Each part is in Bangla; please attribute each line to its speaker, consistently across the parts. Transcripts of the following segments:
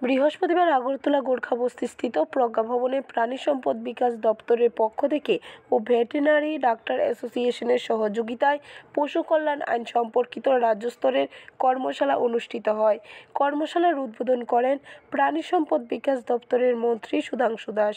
Speaker 1: বৃহস্পতিবার আগরতলা গোর্খাবস্তিস্থিত প্রজ্ঞা ভবনে প্রাণী সম্পদ বিকাশ দপ্তরের পক্ষ থেকে ও ভেটেরিনারি ডাক্তার অ্যাসোসিয়েশনের সহযোগিতায় পশু কল্যাণ আইন সম্পর্কিত রাজ্য স্তরের কর্মশালা অনুষ্ঠিত হয়। কর্মশালার উদ্বোধন করেন প্রাণী সম্পদ বিকাশ দপ্তরের মন্ত্রী সুধাংশু দাস।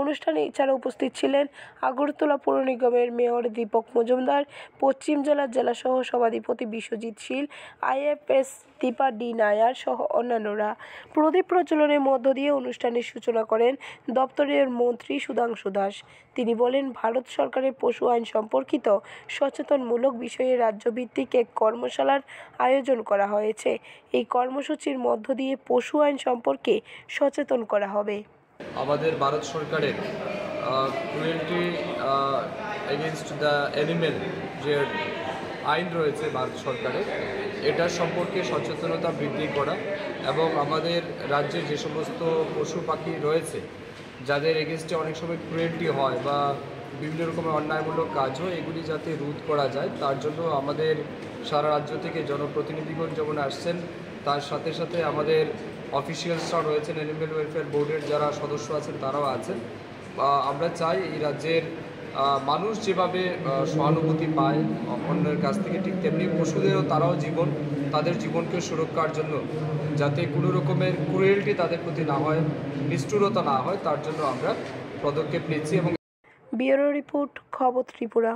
Speaker 1: অনুষ্ঠানে এছাড়া উপস্থিত ছিলেন আগরতলা পৌর নিগমের মেয়র দীপক মজুমদার, পশ্চিম জেলার জেলা সহ সভাধিপতি বিশ্বজিৎ শীল, আইএফএস দীপা ডি নায়ার সহ অন্যান্যরা। প্রদীপ প্রজ্বলনের মধ্য দিয়ে অনুষ্ঠানের সূচনা করেন দপ্তরের মন্ত্রী সুধাংশু দাস। তিনি বলেন, ভারত সরকারের পশু আইন সম্পর্কিত সচেতনমূলক বিষয়ে রাজ্যভিত্তিক এক কর্মশালার আয়োজন করা হয়েছে। এই কর্মসূচির মধ্য দিয়ে পশু আইন সম্পর্কে সচেতন করা হবে।
Speaker 2: আমাদের ভারত সরকারের ক্রুয়েলটি এগেনস্ট দ্য অ্যানিমেল যে আইন রয়েছে ভারত সরকারের, এটার সম্পর্কে সচেতনতা বৃদ্ধি করা এবং আমাদের রাজ্যে যে সমস্ত পশু পাখি রয়েছে যাদের এগেনস্টে অনেক সময় ক্রুয়েলটি হয় বা বিভিন্ন রকমের অন্যায়মূলক কাজ হয়, এগুলি যাতে রোধ করা যায় তার জন্য আমাদের সারা রাজ্য থেকে জনপ্রতিনিধিগণ যেমন আসছেন, তার সাথে সাথে আমাদের অফিসিয়ালসরাও রয়েছেন, অ্যানিমেল ওয়েলফেয়ার বোর্ডের যারা সদস্য আছেন তারাও আছেন। আমরা চাই এই রাজ্যের মানুষ যেভাবে সহানুভূতি পায় অন্যের কাছ থেকে, ঠিক তেমনি পশুদেরও তারাও তাদের জীবনকে সুরক্ষার জন্য যাতে কোনো রকমের ক্রুয়েলটি তাদের প্রতি না হয়, নিষ্ঠুরতা না হয়, তার জন্য আমরা পদক্ষেপ নিচ্ছি। এবং
Speaker 1: ব্যুরো রিপোর্ট, খবর ত্রিপুরা।